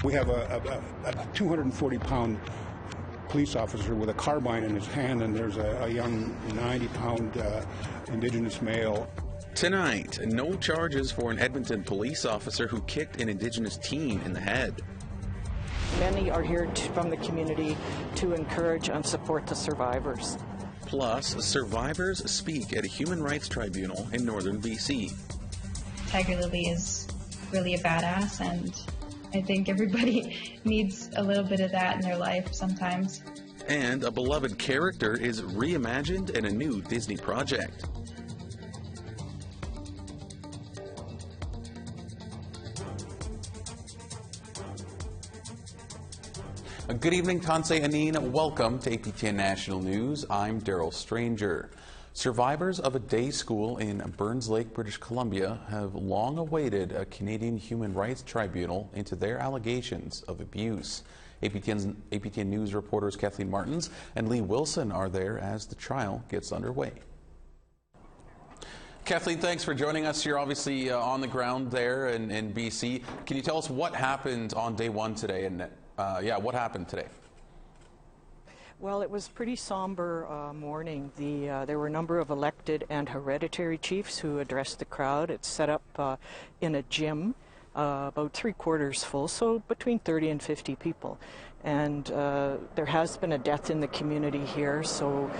We have a 240-pound police officer with a carbine in his hand, and there's a young 90-pound Indigenous male. Tonight, no charges for an Edmonton police officer who kicked an Indigenous teen in the head. Many are here from the community to encourage and support the survivors. Plus, survivors speak at a human rights tribunal in northern BC. Tiger Lily is really a badass, and I think everybody needs a little bit of that in their life sometimes. And a beloved character is reimagined in a new Disney project. Good evening, Tansei Anine. Welcome to APTN National News. I'm Daryl Stranger. Survivors of a day school in Burns Lake, British Columbia have long awaited a Canadian Human Rights Tribunal into their allegations of abuse. APTN News reporters Kathleen Martins and Lee Wilson are there as the trial gets underway. Kathleen, thanks for joining us. You're obviously on the ground there in BC. Can you tell us what happened on day one today? And what happened today? Well, it was pretty somber morning. There were a number of elected and hereditary chiefs who addressed the crowd. It's set up in a gym, about 3/4 full, so between 30 and 50 people. And there has been a death in the community here, so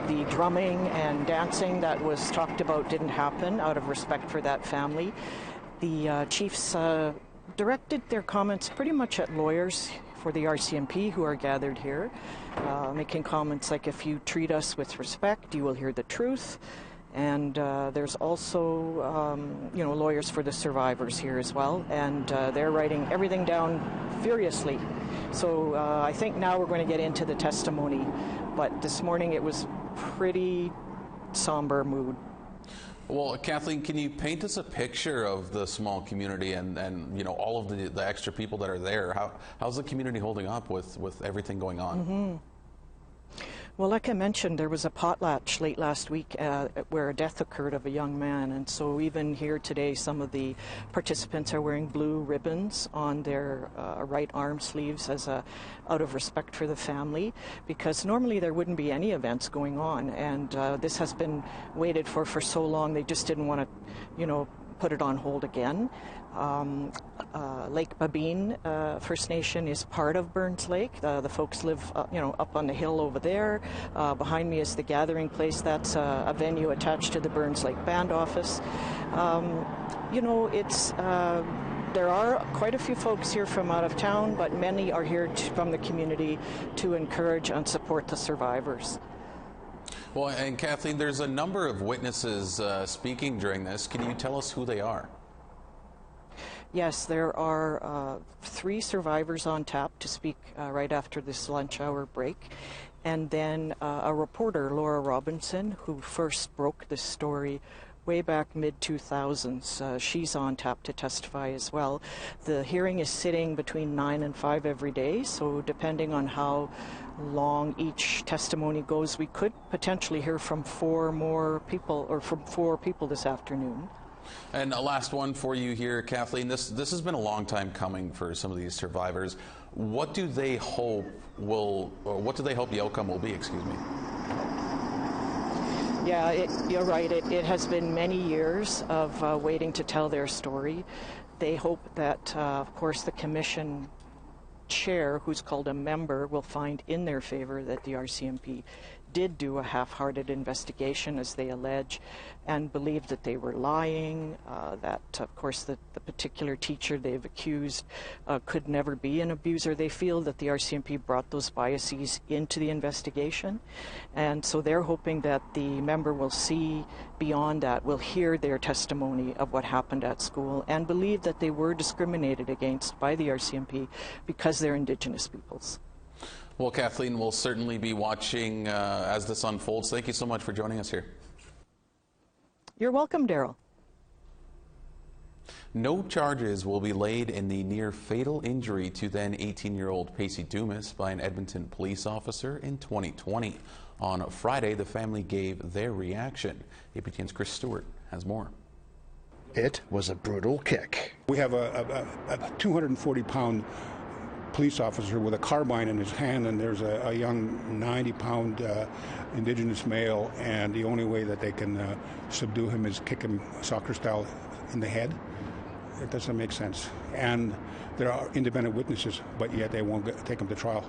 the drumming and dancing that was talked about didn't happen out of respect for that family. The chiefs directed their comments pretty much at lawyers for the RCMP who are gathered here, making comments like, if you treat us with respect, you will hear the truth. And there's also, lawyers for the survivors here as well, and they're writing everything down furiously. So I think now we're going to get into the testimony, but this morning it was pretty somber mood. Well, Kathleen, can you paint us a picture of the small community and all of the extra people that are there? How's the community holding up with everything going on? Mm-hmm. Well, like I mentioned, there was a potlatch late last week where a death occurred of a young man, and so even here today some of the participants are wearing blue ribbons on their right arm sleeves as out of respect for the family, because normally there wouldn't be any events going on, and this has been waited for so long they just didn't want to, put it on hold again. Lake Babine First Nation is part of Burns Lake. The folks live, up on the hill over there. Behind me is the gathering place. That's a venue attached to the Burns Lake Band Office. There are quite a few folks here from out of town, but many are here from the community to encourage and support the survivors. Well, and Kathleen, there's a number of witnesses speaking during this. Can you tell us who they are? Yes, there are 3 survivors on tap to speak right after this lunch hour break. And then a reporter, Laura Robinson, who first broke this story way back mid-2000s. She's on tap to testify as well. The hearing is sitting between 9 and 5 every day, so depending on how long each testimony goes, we could potentially hear from 4 more people, or from 4 people this afternoon. And a last one for you here, Kathleen. This has been a long time coming for some of these survivors. What do they hope the outcome will be? Excuse me. Yeah, you're right. It has been many years of waiting to tell their story. They hope that, of course, the commission chair, who's called a member, will find in their favor that the RCMP did do a half-hearted investigation, as they allege, and believe that they were lying, that, of course, the particular teacher they've accused could never be an abuser. They feel that the RCMP brought those biases into the investigation, and so they're hoping that the member will see beyond that, will hear their testimony of what happened at school, and believe that they were discriminated against by the RCMP because they're Indigenous peoples. Well, Kathleen, we'll certainly be watching as this unfolds. Thank you so much for joining us here. You're welcome, Daryl. No charges will be laid in the near-fatal injury to then 18-year-old Pacey Dumas by an Edmonton police officer in 2020. On Friday, the family gave their reaction. APTN's Chris Stewart has more. It was a brutal kick. We have a 240-pound police officer with a carbine in his hand, and there's a young 90-pound Indigenous male, and the only way that they can subdue him is kick him soccer style in the head. It doesn't make sense. And there are independent witnesses, but yet they won't take him to trial.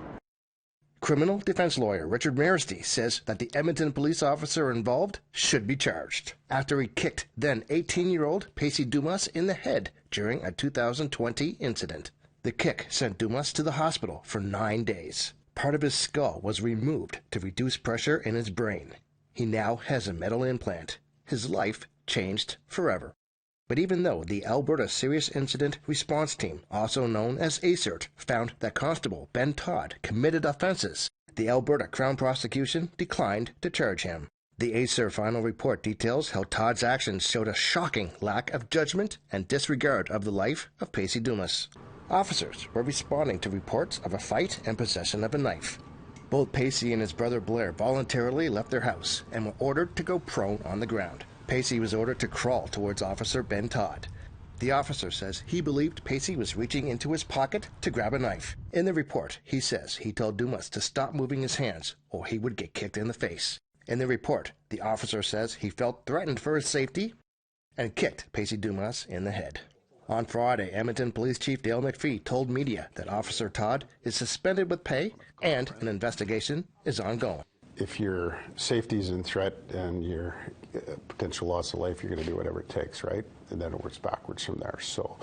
Criminal defense lawyer Richard Maristy says that the Edmonton police officer involved should be charged after he kicked then 18-year-old Pacey Dumas in the head during a 2020 incident. The kick sent Dumas to the hospital for 9 days. Part of his skull was removed to reduce pressure in his brain. He now has a metal implant. His life changed forever. But even though the Alberta Serious Incident Response Team, also known as ACERT, found that Constable Ben Todd committed offenses, the Alberta Crown Prosecution declined to charge him. The ACER final report details how Todd's actions showed a shocking lack of judgment and disregard of the life of Pacey Dumas. Officers were responding to reports of a fight and possession of a knife. Both Pacey and his brother Blair voluntarily left their house and were ordered to go prone on the ground. Pacey was ordered to crawl towards Officer Ben Todd. The officer says he believed Pacey was reaching into his pocket to grab a knife. In the report, he says he told Dumas to stop moving his hands or he would get kicked in the face. In the report, the officer says he felt threatened for his safety and kicked Pacey Dumas in the head. On Friday, Edmonton Police Chief Dale McPhee told media that Officer Todd is suspended with pay and an investigation is ongoing. If your safety is in threat and your potential loss of life, you're going to do whatever it takes, right? And then it works backwards from there. So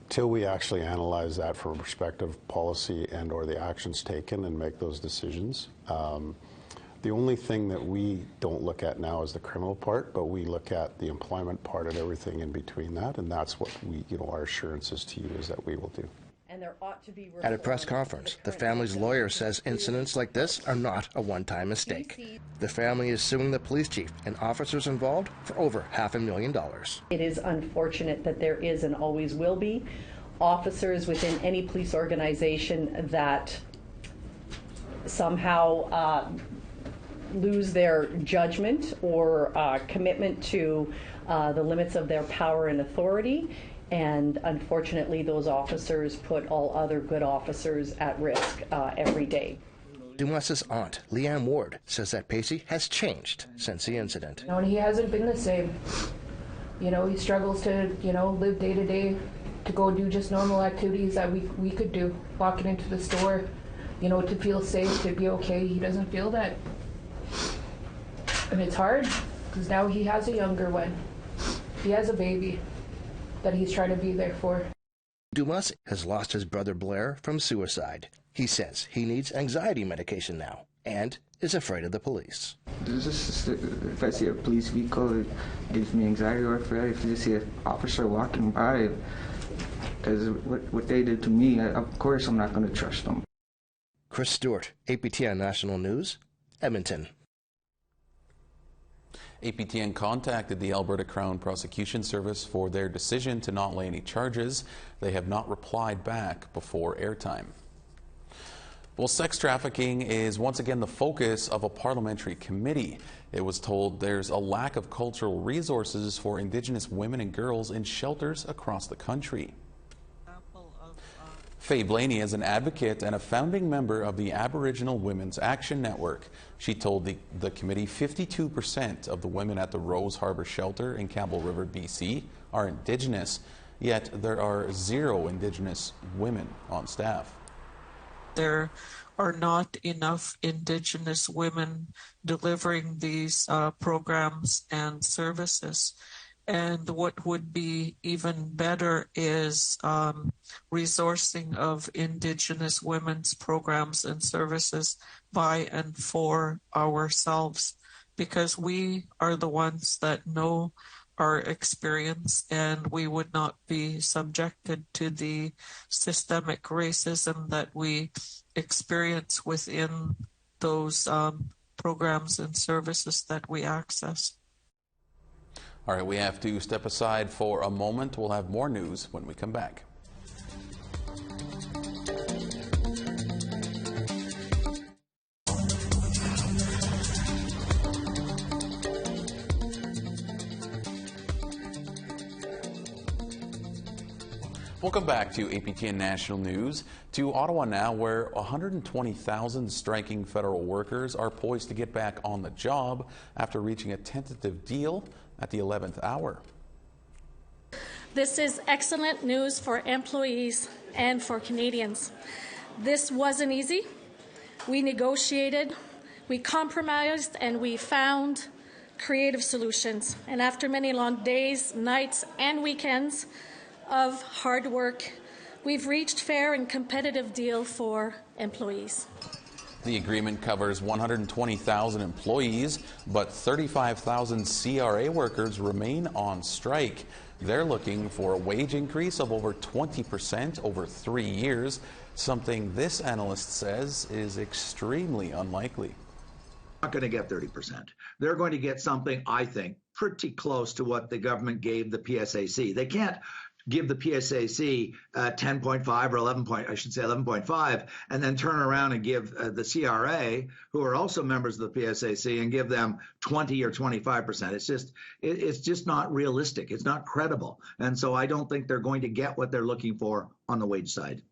till we actually analyze that from a perspective of policy and or the actions taken and make those decisions, the only thing that we don't look at now is the criminal part, but we look at the employment part and everything in between that, and that's what we, our assurances to you is that we will do. And there ought to be At a press conference, the family's lawyer says incidents like this are not a one-time mistake. The family is suing the police chief and officers involved for over $500,000. It is unfortunate that there is and always will be officers within any police organization that somehow lose their judgment or commitment to the limits of their power and authority. And unfortunately, those officers put all other good officers at risk every day. Dumas's aunt, Leanne Ward, says that Pacey has changed since the incident. He hasn't been the same. He struggles to, live day to day, to go do just normal activities that we could do. Walking into the store, to feel safe, to be okay. He doesn't feel that. And it's hard, because now he has a younger one. He has a baby that he's trying to be there for. Dumas has lost his brother Blair from suicide. He says he needs anxiety medication now and is afraid of the police. If I see a police vehicle, it gives me anxiety, or if I just see an officer walking by, because what they did to me, of course I'm not going to trust them. Chris Stewart, APTN National News, Edmonton. APTN contacted the Alberta Crown Prosecution Service for their decision to not lay any charges. They have not replied back before airtime. Well, sex trafficking is once again the focus of a parliamentary committee. It was told there's a lack of cultural resources for Indigenous women and girls in shelters across the country. Faye Blaney is an advocate and a founding member of the Aboriginal Women's Action Network. She told the committee 52% of the women at the Rose Harbour Shelter in Campbell River, BC are Indigenous, yet there are 0 Indigenous women on staff. There are not enough Indigenous women delivering these programs and services. And what would be even better is resourcing of Indigenous women's programs and services by and for ourselves, because we are the ones that know our experience, and we would not be subjected to the systemic racism that we experience within those programs and services that we access. All right, we have to step aside for a moment. We'll have more news when we come back. Welcome back to APTN National News. To Ottawa now, where 120,000 striking federal workers are poised to get back on the job after reaching a tentative deal at the 11th hour. This is excellent news for employees and for Canadians. This wasn't easy. We negotiated, we compromised, and we found creative solutions. And after many long days, nights, and weekends of hard work, we've reached fair and competitive deal for employees. The agreement covers 120,000 employees, but 35,000 CRA workers remain on strike. They're looking for a wage increase of over 20% over 3 years, something this analyst says is extremely unlikely. Not going to get 30%. They're going to get something, I think, pretty close to what the government gave the PSAC. They can't give the PSAC 10.5 or 11.5, and then turn around and give the CRA, who are also members of the PSAC, and give them 20 or 25%. It's just not realistic. It's not credible. And so I don't think they're going to get what they're looking for on the wage side.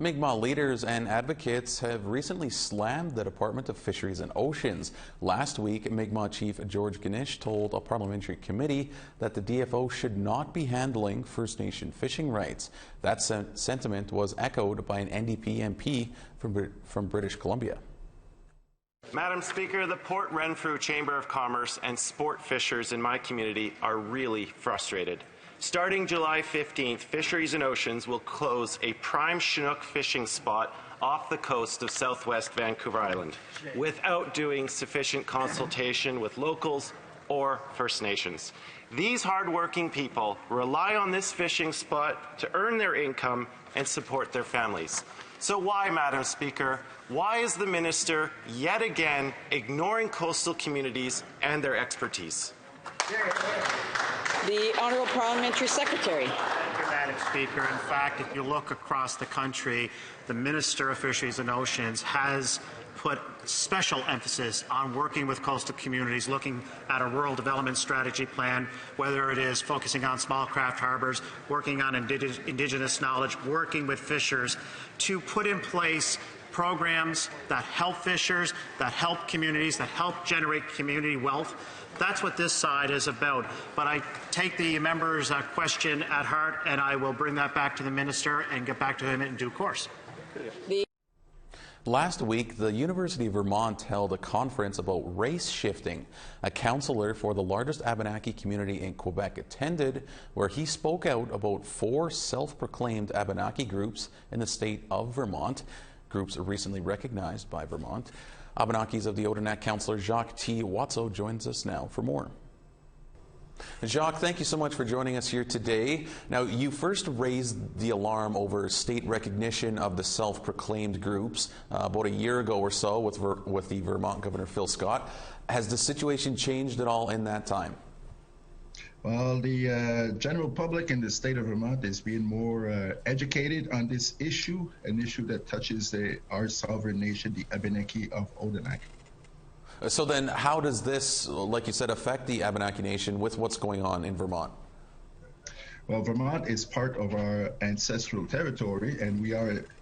Mi'kmaq leaders and advocates have recently slammed the Department of Fisheries and Oceans. Last week, Mi'kmaq Chief George Ganesh told a parliamentary committee that the DFO should not be handling First Nation fishing rights. That sentiment was echoed by an NDP MP from British Columbia. Madam Speaker, the Port Renfrew Chamber of Commerce and sport fishers in my community are really frustrated. Starting July 15th, Fisheries and Oceans will close a prime Chinook fishing spot off the coast of southwest Vancouver Island without doing sufficient consultation with locals or First Nations. These hardworking people rely on this fishing spot to earn their income and support their families. So why, Madam Speaker, why is the Minister yet again ignoring coastal communities and their expertise? The Honourable Parliamentary Secretary. Thank you, Madam Speaker. In fact, if you look across the country, the Minister of Fisheries and Oceans has put special emphasis on working with coastal communities, looking at a rural development strategy plan, whether it is focusing on small craft harbors, working on Indigenous knowledge, working with fishers to put in place programs that help fishers, that help communities, that help generate community wealth. That's what this side is about. But I take the member's question at heart, and I will bring that back to the Minister and get back to him in due course. Last week, the University of Vermont held a conference about race shifting. A counselor for the largest Abenaki community in Quebec attended, where he spoke out about 4 self-proclaimed Abenaki groups in the state of Vermont. Groups are recently recognized by Vermont. Abenakis of the Odanak counselor Jacques T. Watso joins us now for more. Jacques, thank you so much for joining us here today. Now, you first raised the alarm over state recognition of the self-proclaimed groups about a year ago or so with the Vermont Governor Phil Scott. Has the situation changed at all in that time? Well, the general public in the state of Vermont is being more educated on this issue, an issue that touches our sovereign nation, the Abenaki of Odanak. So then how does this, like you said, affect the Abenaki Nation with what's going on in Vermont? Well, Vermont is part of our ancestral territory, and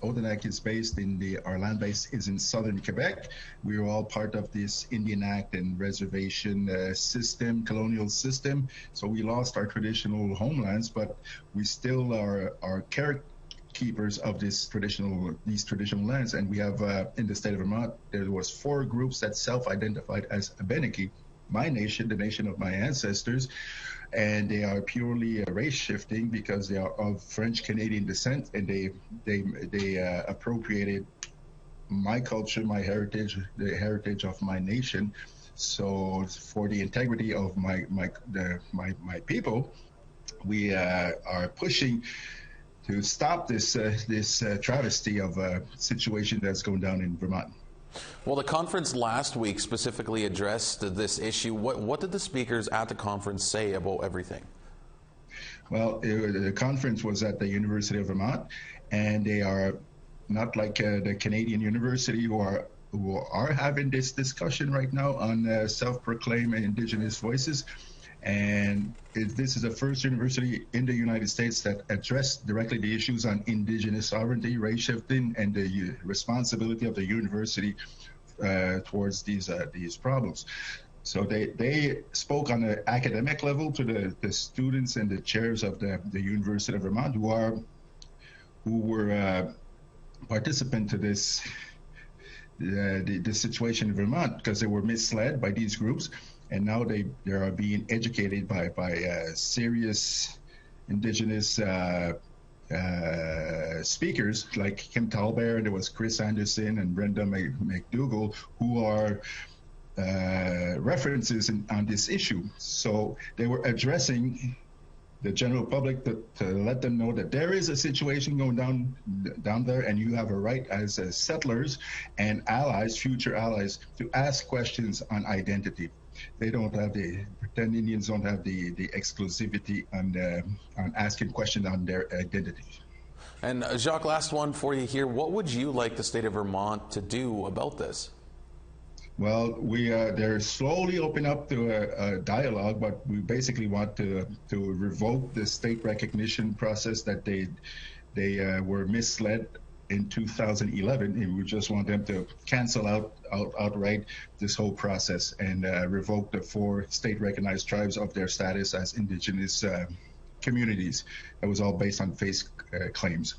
Odanak is based our land base is in southern Quebec. We are all part of this Indian Act and reservation system, colonial system. So we lost our traditional homelands, but we still are carekeepers of these traditional lands. And we have, in the state of Vermont, there was 4 groups that self-identified as Abenaki, my nation, the nation of my ancestors. And they are purely race shifting because they are of French Canadian descent, and they appropriated my culture, my heritage, the heritage of my nation. So for the integrity of my people, we are pushing to stop this travesty of a situation that's going down in Vermont. Well, the conference last week specifically addressed this issue. What did the speakers at the conference say about everything? Well, the conference was at the University of Vermont, and they are not like the Canadian University who are having this discussion right now on self-proclaimed Indigenous voices. And this is the first university in the United States that addressed directly the issues on Indigenous sovereignty, race shifting, and the responsibility of the university towards these problems. So they spoke on an academic level to the students and the chairs of the University of Vermont who were participant to this the situation in Vermont, because they were misled by these groups, and now they are being educated by serious Indigenous speakers like Kim Talbert. There was Chris Anderson and Brenda McDougall, who are references on this issue. So they were addressing the general public to let them know that there is a situation going down there, and you have a right as settlers and allies, future allies, to ask questions on identity. They don't have pretend Indians don't have the exclusivity on asking questions on their identity. And Jacques, last one for you here. What would you like the state of Vermont to do about this? Well, they're slowly opening up to a dialogue, but we basically want to revoke the state recognition process that they were misled in 2011, and we just want them to cancel outright this whole process and revoke the 4 state-recognized tribes of their status as Indigenous communities. That was all based on face claims.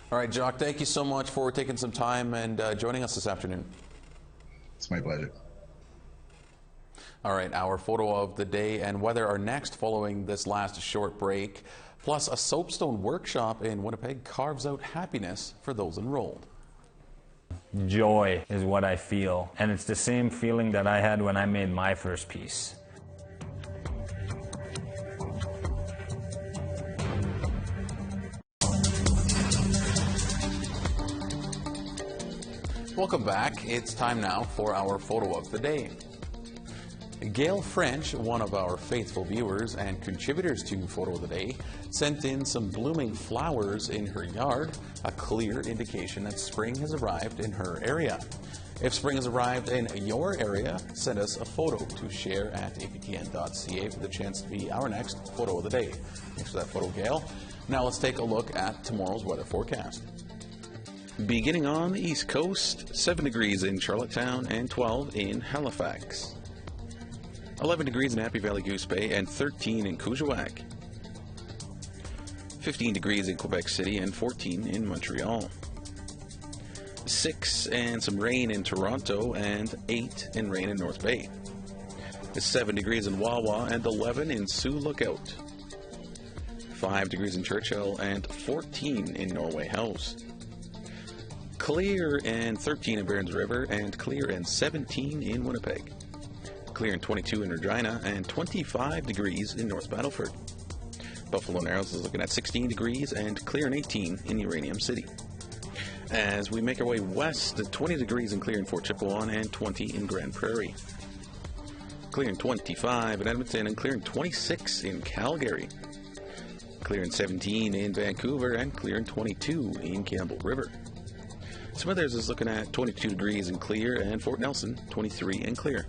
All right, Jacques, thank you so much for taking some time and joining us this afternoon. It's my pleasure. All right, our photo of the day and weather are next following this last short break. Plus, a soapstone workshop in Winnipeg carves out happiness for those enrolled. Joy is what I feel, and it's the same feeling that I had when I made my first piece. Welcome back. It's time now for our photo of the day. Gail French, one of our faithful viewers and contributors to Photo of the Day, sent in some blooming flowers in her yard, a clear indication that spring has arrived in her area. If spring has arrived in your area, send us a photo to share at aptn.ca for the chance to be our next Photo of the Day. Thanks for that photo, Gail. Now let's take a look at tomorrow's weather forecast. Beginning on the East Coast, 7 degrees in Charlottetown and 12 in Halifax. 11 degrees in Happy Valley Goose Bay and 13 in Kuujjuaq. 15 degrees in Quebec City and 14 in Montreal. 6 and some rain in Toronto and 8 and rain in North Bay. 7 degrees in Wawa and 11 in Sioux Lookout. 5 degrees in Churchill and 14 in Norway House. Clear and 13 in Burns River and clear and 17 in Winnipeg. Clear and 22 in Regina and 25 degrees in North Battleford. Buffalo Narrows is looking at 16 degrees and clear and 18 in Uranium City. As we make our way west, 20 degrees and clear in Fort Chippewa and 20 in Grand Prairie. Clear and 25 in Edmonton and clear and 26 in Calgary. Clear and 17 in Vancouver and clear and 22 in Campbell River. Smithers is looking at 22 degrees and clear, and Fort Nelson 23 and clear.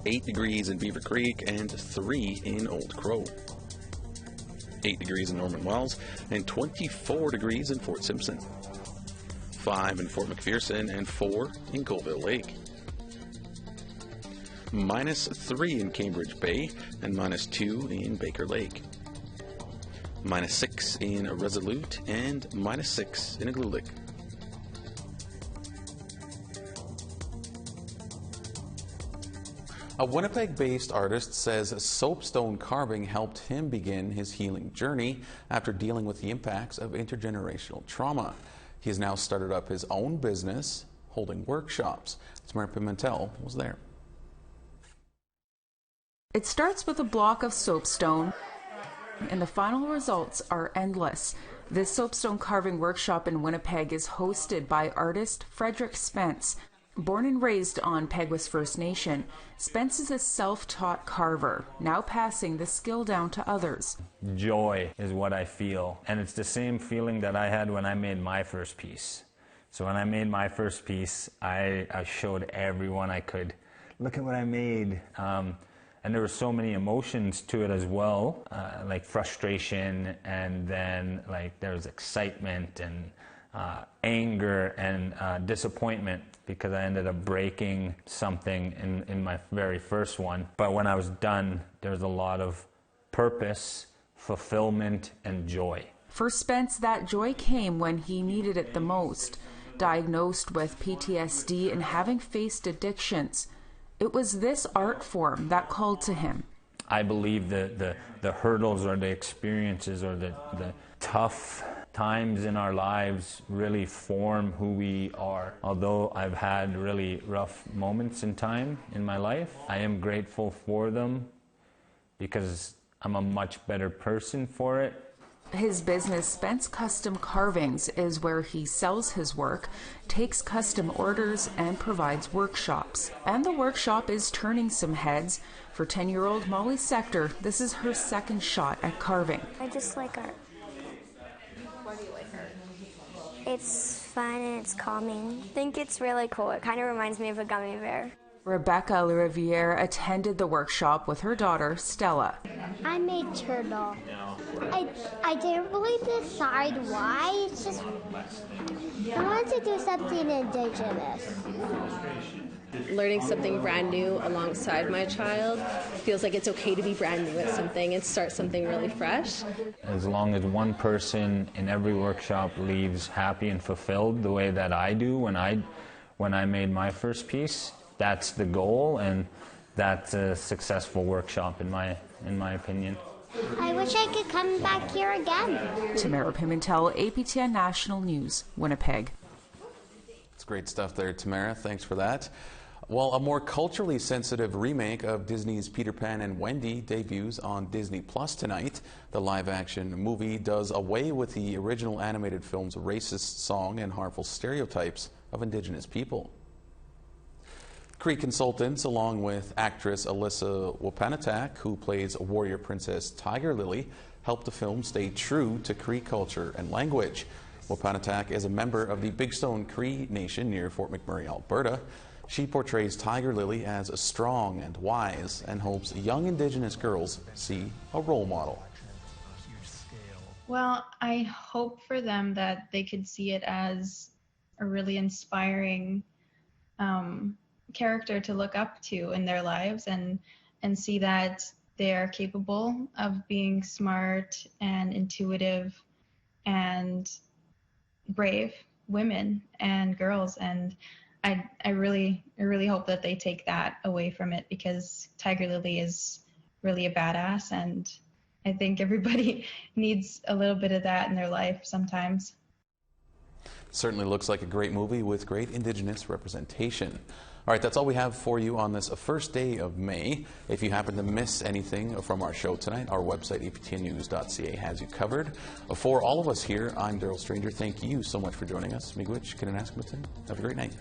8 degrees in Beaver Creek and 3 in Old Crow. 8 degrees in Norman Wells and 24 degrees in Fort Simpson. 5 in Fort McPherson and 4 in Colville Lake. -3 in Cambridge Bay and -2 in Baker Lake. -6 in Resolute and -6 in Igloolik. A Winnipeg-based artist says soapstone carving helped him begin his healing journey after dealing with the impacts of intergenerational trauma. He has now started up his own business, holding workshops. Tamara Pimentel was there. It starts with a block of soapstone, and the final results are endless. This soapstone carving workshop in Winnipeg is hosted by artist Frederick Spence. Born and raised on Peguis First Nation, Spence is a self-taught carver, now passing the skill down to others. Joy is what I feel, and it's the same feeling that I had when I made my first piece. So when I made my first piece, I showed everyone I could, look at what I made. And there were so many emotions to it as well, like frustration, and then like there was excitement and anger and disappointment, because I ended up breaking something in my very first one. But when I was done, there was a lot of purpose, fulfillment, and joy. For Spence, that joy came when he needed it the most. Diagnosed with PTSD and having faced addictions, it was this art form that called to him. I believe the hurdles or the experiences or the tough times in our lives really form who we are. Although I've had really rough moments in time in my life, I am grateful for them because I'm a much better person for it. His business, Spence Custom Carvings, is where he sells his work, takes custom orders, and provides workshops. And the workshop is turning some heads. For 10-year-old Molly Sector, this is her second shot at carving. I just like art. Why do you like art? It's fun and it's calming. I think it's really cool. It kind of reminds me of a gummy bear. Rebecca Lariviere attended the workshop with her daughter, Stella. I made turtle. I didn't really decide why. It's just I wanted to do something indigenous. Learning something brand new alongside my child feels like it's okay to be brand new at something and start something really fresh. As long as one person in every workshop leaves happy and fulfilled the way that I do when I made my first piece, that's the goal, and that's a successful workshop in my opinion. I wish I could come back here again. Tamara Pimentel, APTN National News, Winnipeg. It's great stuff there, Tamara. Thanks for that. Well, a more culturally sensitive remake of Disney's Peter Pan and Wendy debuts on Disney Plus tonight. The live-action movie does away with the original animated film's racist song and harmful stereotypes of Indigenous people. Cree consultants, along with actress Alyssa Wapanatak, who plays warrior princess Tiger Lily, helped the film stay true to Cree culture and language. Wapanatak is a member of the Big Stone Cree Nation near Fort McMurray, Alberta. She portrays Tiger Lily as strong and wise and hopes young Indigenous girls see a role model. Well, I hope for them that they could see it as a really inspiring character to look up to in their lives, and see that they are capable of being smart and intuitive and brave women and girls. And I really hope that they take that away from it, because Tiger Lily is really a badass, and I think everybody needs a little bit of that in their life sometimes. Certainly looks like a great movie with great Indigenous representation. All right, that's all we have for you on this first day of May. If you happen to miss anything from our show tonight, our website, aptnnews.ca, has you covered. For all of us here, I'm Daryl Stranger. Thank you so much for joining us. Miigwech, Kinanaskamatin. Have a great night.